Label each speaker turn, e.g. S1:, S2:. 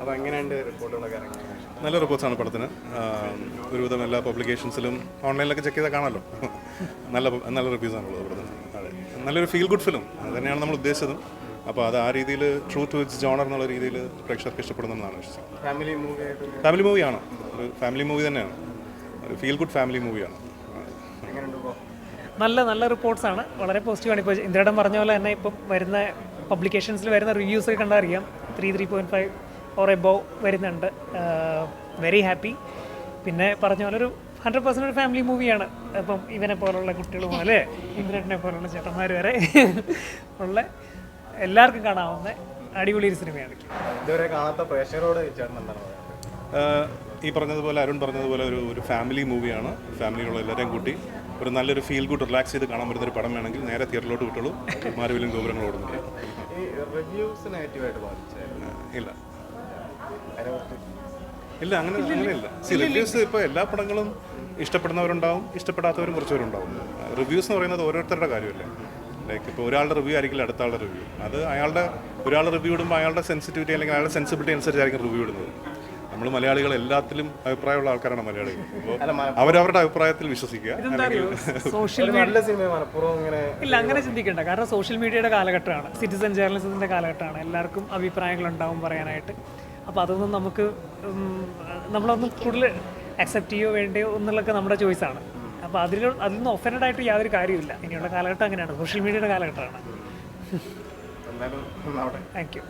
S1: അപ്പോൾ എങ്ങനെയുണ്ട് റിപ്പോർട്ടുകളൊക്കെ ഇറങ്ങി?
S2: നല്ല റിപ്പോർട്ട്സാണ് പടത്തിന്. ഒരുവിധം എല്ലാ പബ്ലിക്കേഷൻസിലും ഓൺലൈനിലൊക്കെ ചെക്ക് ചെയ്താൽ കാണാമല്ലോ. നല്ല റിവ്യൂസാണുള്ളത് പടത്തിന്. അതെ, നല്ലൊരു ഫീൽ ഗുഡ് ഫിലിം അത് തന്നെയാണ് നമ്മൾ ഉദ്ദേശിച്ചതും. അപ്പോൾ അത് ആ രീതിയിൽ ട്രൂ ടു ഇറ്റ്സ് ജോണർ എന്നുള്ള രീതിയിൽ പ്രേക്ഷകർക്ക് ഇഷ്ടപ്പെടുന്നതെന്നാണ് വിശ്വസിക്കുന്നത്. ഫാമിലി മൂവിയാണ്, ഒരു ഫാമിലി മൂവി തന്നെയാണ്, ഒരു ഫീൽ ഗുഡ് ഫാമിലി മൂവിയാണ്.
S3: നല്ല റിപ്പോർട്ട്സാണ്, വളരെ പോസിറ്റീവാണ്. ഇപ്പോൾ ഇന്ദ്രേടം പറഞ്ഞ പോലെ തന്നെ ഇപ്പം വരുന്ന പബ്ലിക്കേഷൻസിൽ വരുന്ന റിവ്യൂസൊക്കെ കണ്ടാൽ അറിയാം 3.5 ഓർ എബോവ് വരുന്നുണ്ട്. Very happy. പിന്നെ പറഞ്ഞ പോലെ ഒരു 100% ഒരു ഫാമിലി മൂവിയാണ്. അപ്പം ഇവനെ പോലുള്ള കുട്ടികൾ പോലെ ഇന്ദ്രേട്ടനെ പോലുള്ള ചേട്ടന്മാർ വരെ ഉള്ള എല്ലാവർക്കും കാണാവുന്ന അടിപൊളി ഒരു സിനിമയാണ്.
S1: ഇതുവരെ കാണാത്ത പ്രേക്ഷകരോട് ചേട്ടൻ എന്താണ് പറയുന്നത്?
S2: ഈ പറഞ്ഞതുപോലെ അരുൺ പറഞ്ഞതുപോലെ ഒരു ഫാമിലി മൂവിയാണ്. ഫാമിലിയിലുള്ള എല്ലാവരെയും കൂട്ടി ഒരു നല്ലൊരു ഫീൽ ഗുഡ് റിലാക്സ് ചെയ്ത് കാണാൻ പറ്റുന്നൊരു പടം വേണമെങ്കിൽ നേരെ തിയേറ്ററിലോട്ട് വിട്ടോളൂ. മാരുവിലും ഗോപുരങ്ങളോടുന്നില്ല.
S1: ഈ റിവ്യൂസ് നെഗറ്റീവായിട്ട് ബാധിച്ചായിരുന്നു?
S2: ഇല്ല അങ്ങനെയില്ല. റിവ്യൂസ് ഇപ്പോൾ എല്ലാ പടങ്ങളും ഇഷ്ടപ്പെടുന്നവരുണ്ടാവും, ഇഷ്ടപ്പെടാത്തവരും കുറച്ചുപേരുണ്ടാവും. റിവ്യൂസ് എന്ന് പറയുന്നത് ഓരോരുത്തരുടെ കാര്യമല്ലേ. ലൈക്ക് ഇപ്പോൾ ഒരാളുടെ റിവ്യൂ ആയിരിക്കില്ല അടുത്ത ആളുടെ റിവ്യൂ. അത് ഒരാൾ റിവ്യൂ ഇടുമ്പോൾ അയാളുടെ സെൻസിറ്റിവിറ്റി അല്ലെങ്കിൽ അയാളുടെ സെൻസിബിലിറ്റി അനുസരിച്ചായിരിക്കും റിവ്യൂ ഇടുന്നത്. നമ്മൾ മലയാളികൾ എല്ലാത്തിലും അഭിപ്രായമുള്ള ആൾക്കാരാണ് മലയാളികൾ. അപ്പോൾ അവരവരുടെ അഭിപ്രായത്തിൽ വിശ്വസിക്കുക.
S3: സോഷ്യൽ
S1: നല്ല സിനിമ മനഃപൂർവ്വം ഇങ്ങനെ
S3: ഇല്ല, അങ്ങനെ ചിന്തിക്കേണ്ട. കാരണം സോഷ്യൽ മീഡിയയുടെ കാലഘട്ടമാണ്, സിറ്റിസൺ ജേർണലിസത്തിൻ്റെ കാലഘട്ടമാണ്. എല്ലാവർക്കും അഭിപ്രായങ്ങളുണ്ടാവും പറയാനായിട്ട്. അപ്പോൾ അതൊന്നും നമ്മളൊന്നും കൂടുതൽ അക്സെപ്റ്റ് ചെയ്യോ വേണ്ടയോ എന്നുള്ളതൊക്കെ നമ്മുടെ ചോയ്സാണ്. അപ്പോൾ അതിലൊന്നും ഒഫൻഡഡ് ആയിട്ട് യാതൊരു കാര്യമില്ല. ഇനിയുള്ള കാലഘട്ടം അങ്ങനെയാണ്, സോഷ്യൽ മീഡിയയുടെ കാലഘട്ടമാണ്.
S1: എന്തായാലും
S3: താങ്ക് യു.